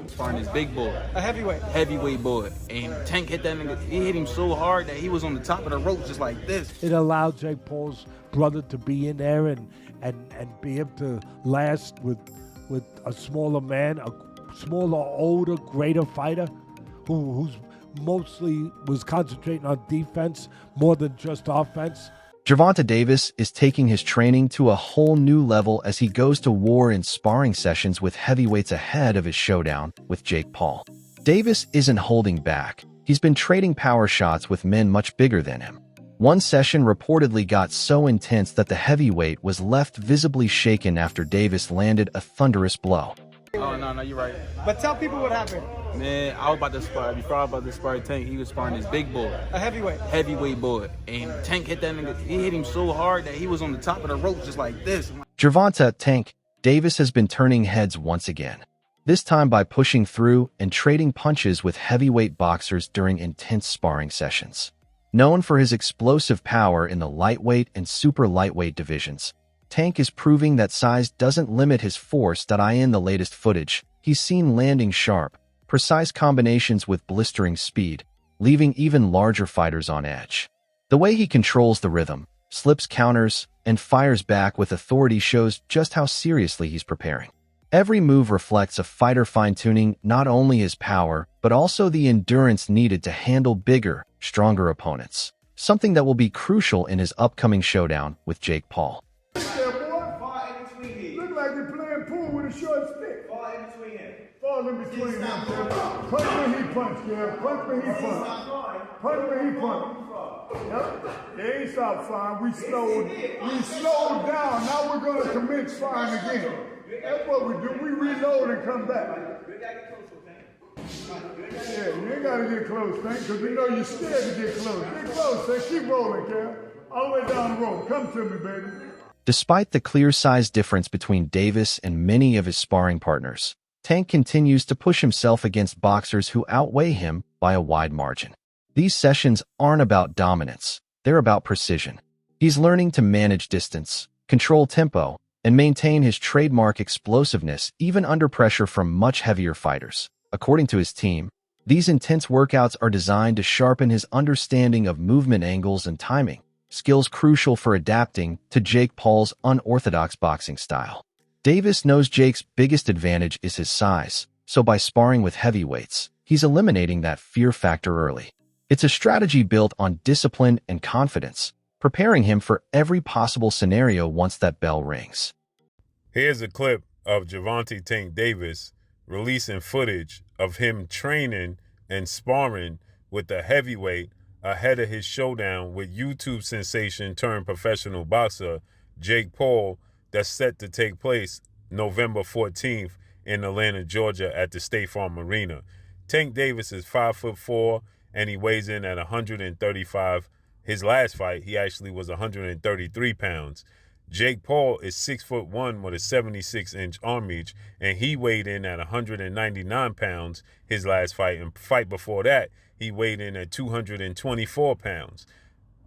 Sparring this big boy. A heavyweight. Heavyweight boy. And Tank hit that nigga. He hit him so hard that he was on the top of the rope just like this. It allowed Jake Paul's brother to be in there and be able to last with a smaller man, a smaller, older, greater fighter who's mostly was concentrating on defense more than just offense. Gervonta Davis is taking his training to a whole new level as he goes to war in sparring sessions with heavyweights ahead of his showdown with Jake Paul. Davis isn't holding back. He's been trading power shots with men much bigger than him. One session reportedly got so intense that the heavyweight was left visibly shaken after Davis landed a thunderous blow. Oh, no, you're right. But tell people what happened. Man, I was about to spar. Before I was about to spar Tank, he was sparring this big boy. A heavyweight. Heavyweight boy. And Tank hit that nigga. He hit him so hard that he was on the top of the rope just like this. Gervonta "Tank" Davis has been turning heads once again, this time by pushing through and trading punches with heavyweight boxers during intense sparring sessions. Known for his explosive power in the lightweight and super lightweight divisions, Tank is proving that size doesn't limit his force. In the latest footage, he's seen landing sharp, precise combinations with blistering speed, leaving even larger fighters on edge. The way he controls the rhythm, slips counters, and fires back with authority shows just how seriously he's preparing. Every move reflects a fighter fine-tuning not only his power, but also the endurance needed to handle bigger, stronger opponents, something that will be crucial in his upcoming showdown with Jake Paul. Look like you're playing pool with a short stick. Fall in between him. Fall in between him. Punch when he punch, yeah. Punch when he punch. Punch when he punch. Yep. They ain't stopped firing. We slowed down. Now we're gonna commence firing again. That's what we do. We reload and come back. Yeah, you ain't gotta get close, Tank, because we know you're scared to get close. Get close, Tank. Keep rolling, Cal. All the way down the road. Come to me, baby. Despite the clear size difference between Davis and many of his sparring partners, Tank continues to push himself against boxers who outweigh him by a wide margin. These sessions aren't about dominance, they're about precision. He's learning to manage distance, control tempo, and maintain his trademark explosiveness even under pressure from much heavier fighters. According to his team, these intense workouts are designed to sharpen his understanding of movement angles and timing, skills crucial for adapting to Jake Paul's unorthodox boxing style. Davis knows Jake's biggest advantage is his size, so by sparring with heavyweights, he's eliminating that fear factor early. It's a strategy built on discipline and confidence, preparing him for every possible scenario once that bell rings. Here's a clip of Gervonta "Tank" Davis releasing footage of him training and sparring with the heavyweight ahead of his showdown with YouTube sensation turned professional boxer Jake Paul that's set to take place November 14th in Atlanta, Georgia at the State Farm Arena. Tank Davis is 5'4" and he weighs in at 135. His last fight, he actually was 133 pounds. Jake Paul is 6'1" with a 76-inch arm reach, and he weighed in at 199 pounds his last fight. And fight before that, he weighed in at 224 pounds.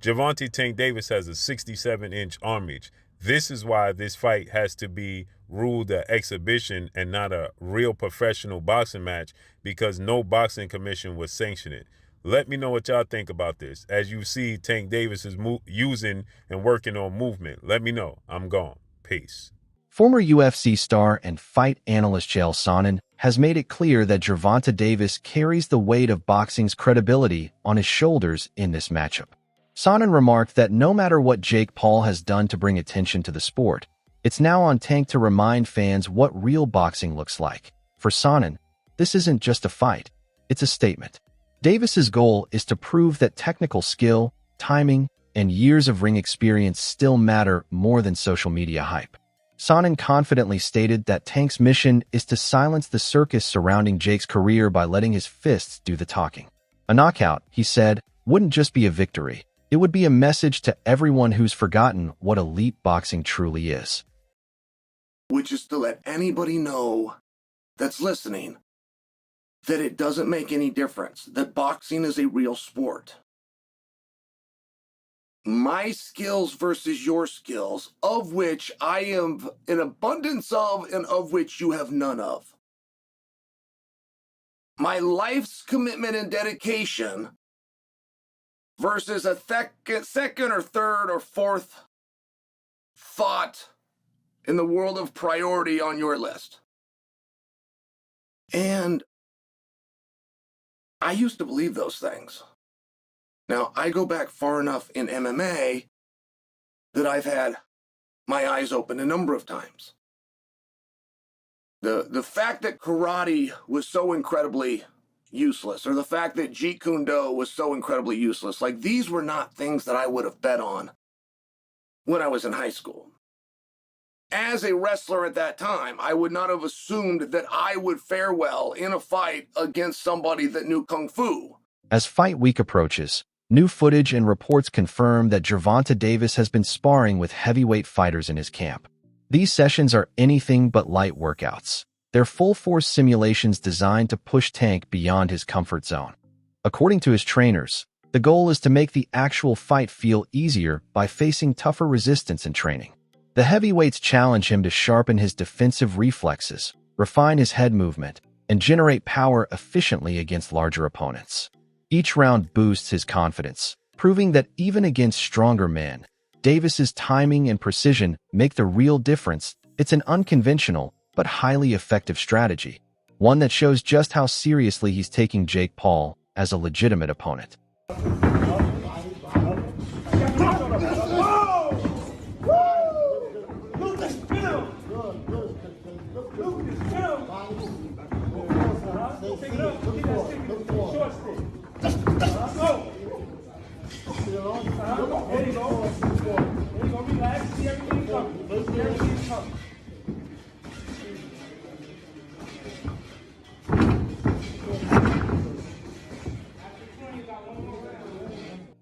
Gervonta "Tank" Davis has a 67-inch arm reach. This is why this fight has to be ruled an exhibition and not a real professional boxing match, because no boxing commission would sanction it. Let me know what y'all think about this. As you see, Tank Davis is using and working on movement. Let me know. I'm gone. Peace. Former UFC star and fight analyst Chael Sonnen has made it clear that Gervonta Davis carries the weight of boxing's credibility on his shoulders in this matchup. Sonnen remarked that no matter what Jake Paul has done to bring attention to the sport, it's now on Tank to remind fans what real boxing looks like. For Sonnen, this isn't just a fight, it's a statement. Davis's goal is to prove that technical skill, timing, and years of ring experience still matter more than social media hype. Sonnen confidently stated that Tank's mission is to silence the circus surrounding Jake's career by letting his fists do the talking. A knockout, he said, wouldn't just be a victory. It would be a message to everyone who's forgotten what elite boxing truly is. Which is to let anybody know that's listening that it doesn't make any difference, that boxing is a real sport. my skills versus your skills, of which I am an abundance of and of which you have none of. My life's commitment and dedication versus a second or third or fourth thought in the world of priority on your list. And I used to believe those things. Now, I go back far enough in MMA that I've had my eyes open a number of times. The fact that karate was so incredibly useless, or the fact that Jeet Kune Do was so incredibly useless, like these were not things that I would have bet on when I was in high school. As a wrestler at that time, I would not have assumed that I would fare well in a fight against somebody that knew Kung Fu. As fight week approaches, new footage and reports confirm that Gervonta Davis has been sparring with heavyweight fighters in his camp. These sessions are anything but light workouts. They're full-force simulations designed to push Tank beyond his comfort zone. According to his trainers, the goal is to make the actual fight feel easier by facing tougher resistance in training. The heavyweights challenge him to sharpen his defensive reflexes, refine his head movement, and generate power efficiently against larger opponents. Each round boosts his confidence, proving that even against stronger men, Davis's timing and precision make the real difference. It's an unconventional but highly effective strategy, one that shows just how seriously he's taking Jake Paul as a legitimate opponent.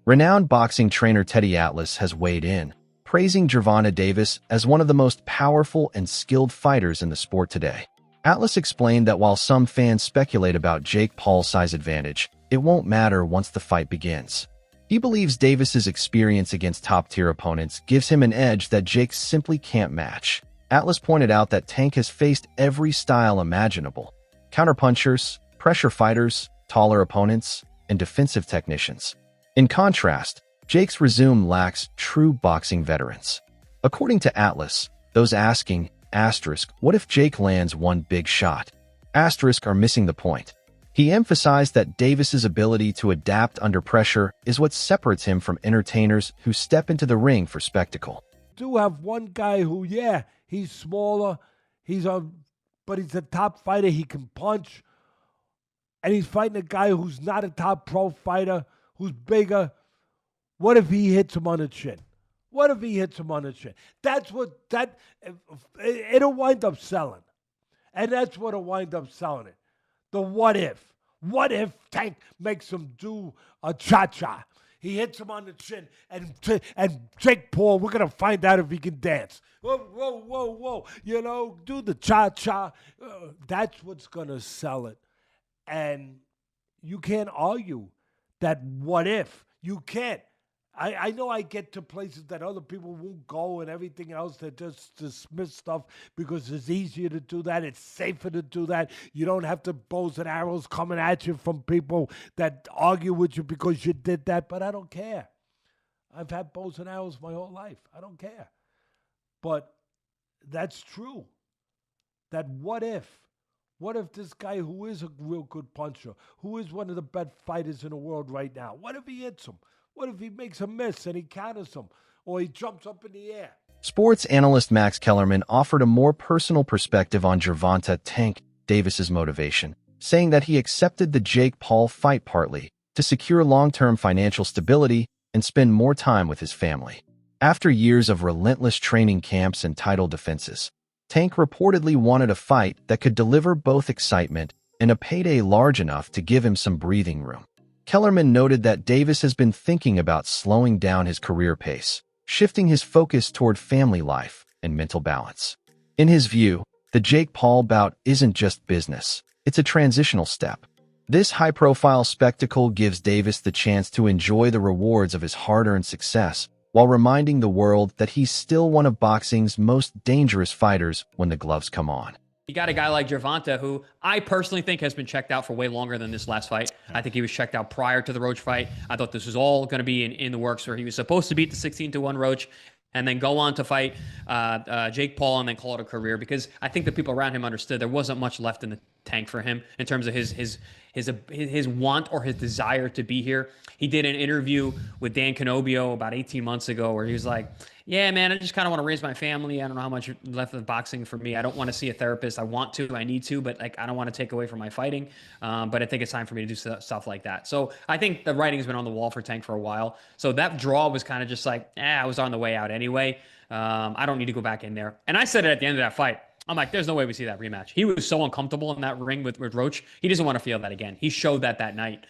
Renowned boxing trainer Teddy Atlas has weighed in, praising Gervonta Davis as one of the most powerful and skilled fighters in the sport today. Atlas explained that while some fans speculate about Jake Paul's size advantage, it won't matter once the fight begins. He believes Davis's experience against top-tier opponents gives him an edge that Jake simply can't match. Atlas pointed out that Tank has faced every style imaginable: counterpunchers, pressure fighters, taller opponents, and defensive technicians. In contrast, Jake's resume lacks true boxing veterans. According to Atlas, those asking, what if Jake lands one big shot? Are missing the point. He emphasized that Davis's ability to adapt under pressure is what separates him from entertainers who step into the ring for spectacle. Do have one guy who, he's smaller, but he's a top fighter, he can punch, and he's fighting a guy who's not a top pro fighter, who's bigger. What if he hits him on the chin? It'll wind up selling. And that's what'll wind up selling it. The what if. What if Tank makes him do a cha-cha? He hits him on the chin, and Jake Paul, we're going to find out if he can dance. Whoa. Do the cha-cha. That's what's going to sell it. And you can't argue that what if. You can't. I know I get to places that other people won't go and everything else. They just dismiss stuff because it's easier to do that. It's safer to do that. You don't have to bows and arrows coming at you from people that argue with you because you did that. But I don't care. I've had bows and arrows my whole life. I don't care. But that's true. That what if? What if this guy who is a real good puncher, who is one of the best fighters in the world right now, what if he hits him? What if he makes a miss and he counters him, or he jumps up in the air? Sports analyst Max Kellerman offered a more personal perspective on Gervonta "Tank" Davis's motivation, saying that he accepted the Jake Paul fight partly to secure long-term financial stability and spend more time with his family. After years of relentless training camps and title defenses, Tank reportedly wanted a fight that could deliver both excitement and a payday large enough to give him some breathing room. Kellerman noted that Davis has been thinking about slowing down his career pace, shifting his focus toward family life and mental balance. In his view, the Jake Paul bout isn't just business, it's a transitional step. This high-profile spectacle gives Davis the chance to enjoy the rewards of his hard-earned success while reminding the world that he's still one of boxing's most dangerous fighters when the gloves come on. You got a guy like Gervonta, who I personally think has been checked out for way longer than this last fight. I think he was checked out prior to the Roach fight. I thought this was all going to be in the works, where he was supposed to beat the 16-1 Roach and then go on to fight Jake Paul and then call it a career, because I think the people around him understood there wasn't much left in the tank for him in terms of his want or his desire to be here. He did an interview with Dan Canobio about 18 months ago where he was like, yeah, man, I just kind of want to raise my family. I don't know how much left of boxing for me. I don't want to see a therapist. I want to, I need to, but like, I don't want to take away from my fighting. But I think it's time for me to do stuff like that. So I think the writing's been on the wall for Tank for a while. So that draw was kind of just like, I was on the way out anyway. I don't need to go back in there. And I said it at the end of that fight. I'm like, there's no way we see that rematch. He was so uncomfortable in that ring with Roach. He doesn't want to feel that again. He showed that night.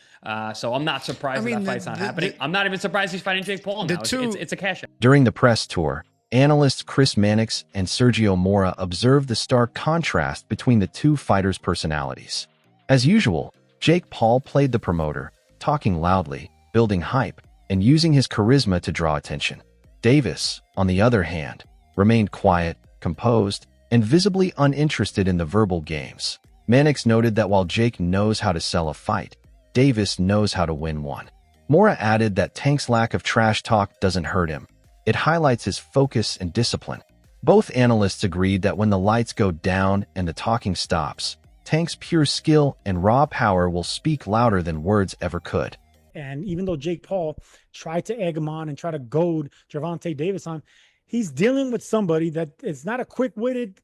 So I'm not surprised that fight's not happening. I'm not even surprised he's fighting Jake Paul now. It's a cash out. During the press tour, analysts Chris Mannix and Sergio Mora observed the stark contrast between the two fighters' personalities. As usual, Jake Paul played the promoter, talking loudly, building hype, and using his charisma to draw attention. Davis, on the other hand, remained quiet, composed, and visibly uninterested in the verbal games. Mannix noted that while Jake knows how to sell a fight, Davis knows how to win one. Mora added that Tank's lack of trash talk doesn't hurt him. It highlights his focus and discipline. Both analysts agreed that when the lights go down and the talking stops, Tank's pure skill and raw power will speak louder than words ever could. And even though Jake Paul tried to egg him on and try to goad Gervonta Davis on, he's dealing with somebody that is not a quick-witted,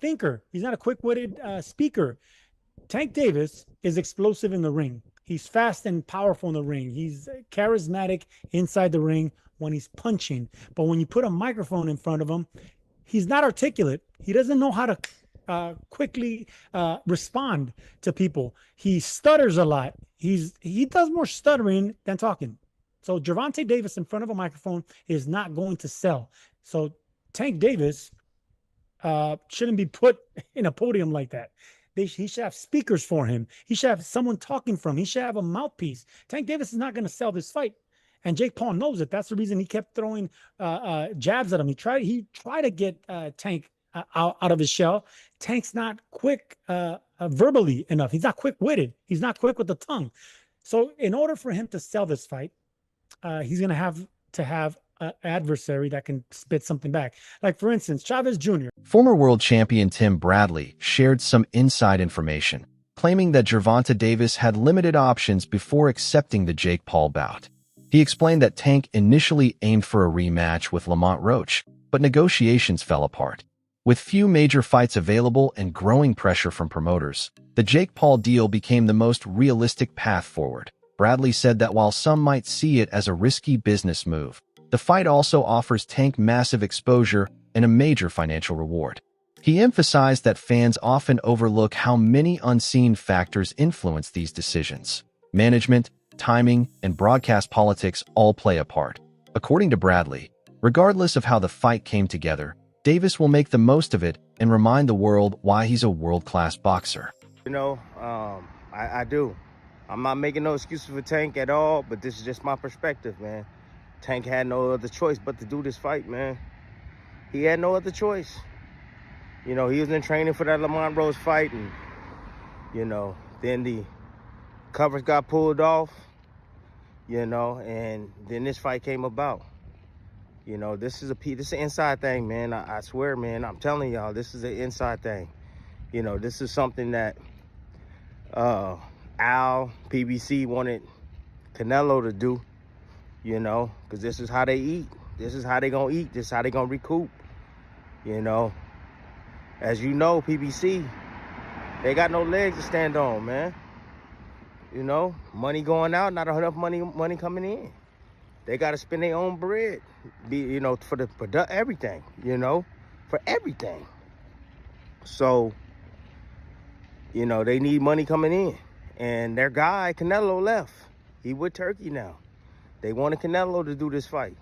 thinker. He's not a quick-witted speaker. Tank Davis is explosive in the ring. He's fast and powerful in the ring. He's charismatic inside the ring when he's punching. But when you put a microphone in front of him, he's not articulate. He doesn't know how to quickly respond to people. He stutters a lot. He does more stuttering than talking. So Gervonta Davis in front of a microphone is not going to sell. So Tank Davis shouldn't be put in a podium like that. He should have speakers for him. He should have someone talking from him. He should have a mouthpiece. Tank Davis is not going to sell this fight. And Jake Paul knows it. That's the reason he kept throwing jabs at him. He tried to get Tank out of his shell. Tank's not quick verbally enough. He's not quick-witted. He's not quick with the tongue. So in order for him to sell this fight, he's going to have an adversary that can spit something back. Like, for instance, Chavez Jr. Former world champion Tim Bradley shared some inside information, claiming that Gervonta Davis had limited options before accepting the Jake Paul bout. He explained that Tank initially aimed for a rematch with Lamont Roach, but negotiations fell apart. With few major fights available and growing pressure from promoters, the Jake Paul deal became the most realistic path forward. Bradley said that while some might see it as a risky business move, the fight also offers Tank massive exposure and a major financial reward. He emphasized that fans often overlook how many unseen factors influence these decisions. Management, timing, and broadcast politics all play a part. According to Bradley, regardless of how the fight came together, Davis will make the most of it and remind the world why he's a world-class boxer. I do. I'm not making no excuses for Tank at all, but this is just my perspective, man. Tank had no other choice but to do this fight, man. He had no other choice. He was in training for that Lamont Rose fight, and, then the covers got pulled off, and then this fight came about. This is an inside thing, man. I swear, man, I'm telling y'all, this is an inside thing. This is something that Al, PBC wanted Canelo to do, because this is how they eat. This is how they gonna eat. This is how they gonna recoup, As you know, PBC, they got no legs to stand on, man. Money going out, not enough money coming in. They got to spend their own bread, for everything, for everything. So, they need money coming in. And their guy, Canelo, left. He with Turkey now. They wanted Canelo to do this fight.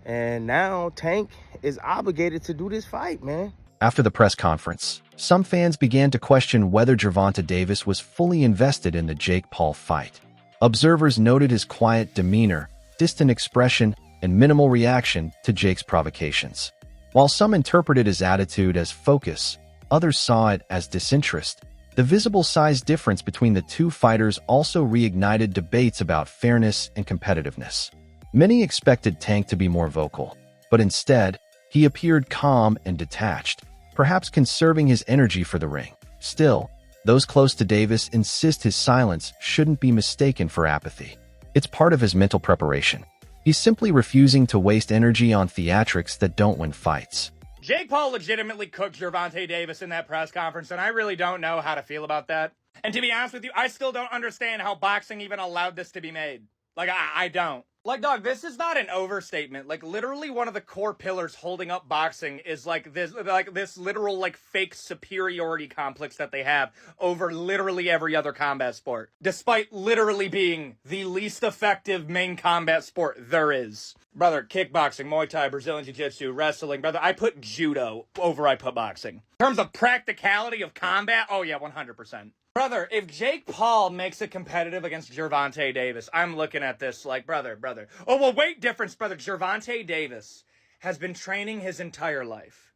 And now Tank is obligated to do this fight, man. After the press conference, some fans began to question whether Gervonta Davis was fully invested in the Jake Paul fight. Observers noted his quiet demeanor, distant expression, and minimal reaction to Jake's provocations. While some interpreted his attitude as focus, others saw it as disinterest. The visible size difference between the two fighters also reignited debates about fairness and competitiveness. Many expected Tank to be more vocal, but instead, he appeared calm and detached, perhaps conserving his energy for the ring. Still, those close to Davis insist his silence shouldn't be mistaken for apathy. It's part of his mental preparation. He's simply refusing to waste energy on theatrics that don't win fights. Jake Paul legitimately cooked Gervonta Davis in that press conference, and I really don't know how to feel about that. And to be honest with you, I still don't understand how boxing even allowed this to be made. Like, I don't. Like, dog, this is not an overstatement. Like, literally one of the core pillars holding up boxing is, like this literal, like, fake superiority complex that they have over literally every other combat sport. Despite literally being the least effective main combat sport there is. Brother, kickboxing, Muay Thai, Brazilian Jiu-Jitsu, wrestling. Brother, I put judo over I put boxing. In terms of practicality of combat, oh yeah, 100%. Brother, if Jake Paul makes it competitive against Gervonta Davis, I'm looking at this like, brother. Oh, well, weight difference, brother. Gervonta Davis has been training his entire life.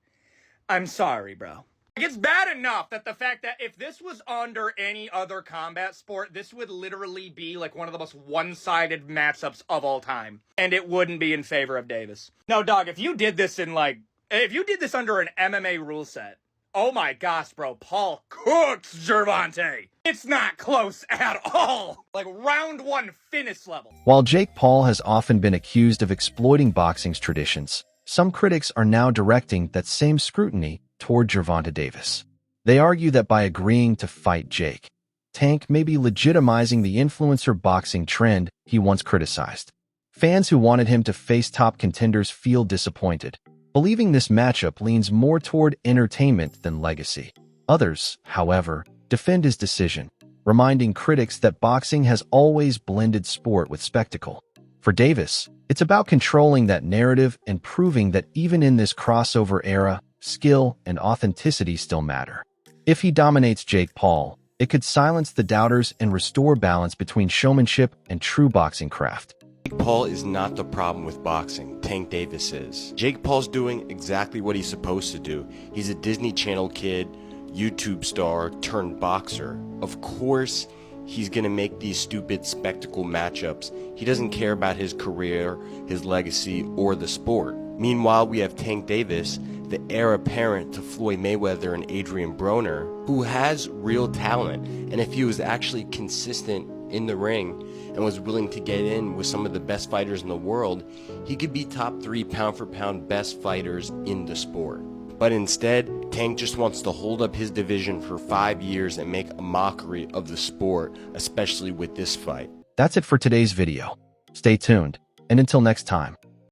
I'm sorry, bro. Like, it's bad enough that the fact that if this was under any other combat sport, this would literally be like one of the most one-sided matchups of all time. And it wouldn't be in favor of Davis. No, dog, if you did this under an MMA rule set, oh my gosh, bro, Paul cooks Gervonta. It's not close at all. Like round one finish level. While Jake Paul has often been accused of exploiting boxing's traditions, some critics are now directing that same scrutiny toward Gervonta Davis. They argue that by agreeing to fight Jake, Tank may be legitimizing the influencer boxing trend he once criticized. Fans who wanted him to face top contenders feel disappointed, believing this matchup leans more toward entertainment than legacy. Others, however, defend his decision, reminding critics that boxing has always blended sport with spectacle. For Davis, it's about controlling that narrative and proving that even in this crossover era, skill and authenticity still matter. If he dominates Jake Paul, it could silence the doubters and restore balance between showmanship and true boxing craft. Jake Paul is not the problem with boxing, Tank Davis is. Jake Paul's doing exactly what he's supposed to do. He's a Disney Channel kid, YouTube star turned boxer. Of course, he's gonna make these stupid spectacle matchups. He doesn't care about his career, his legacy, or the sport. Meanwhile, we have Tank Davis, the heir apparent to Floyd Mayweather and Adrian Broner, who has real talent. And if he was actually consistent in the ring and was willing to get in with some of the best fighters in the world, he could be top 3 pound for pound best fighters in the sport. But instead, Tank just wants to hold up his division for 5 years and make a mockery of the sport, especially with this fight. That's it for today's video. Stay tuned, and until next time.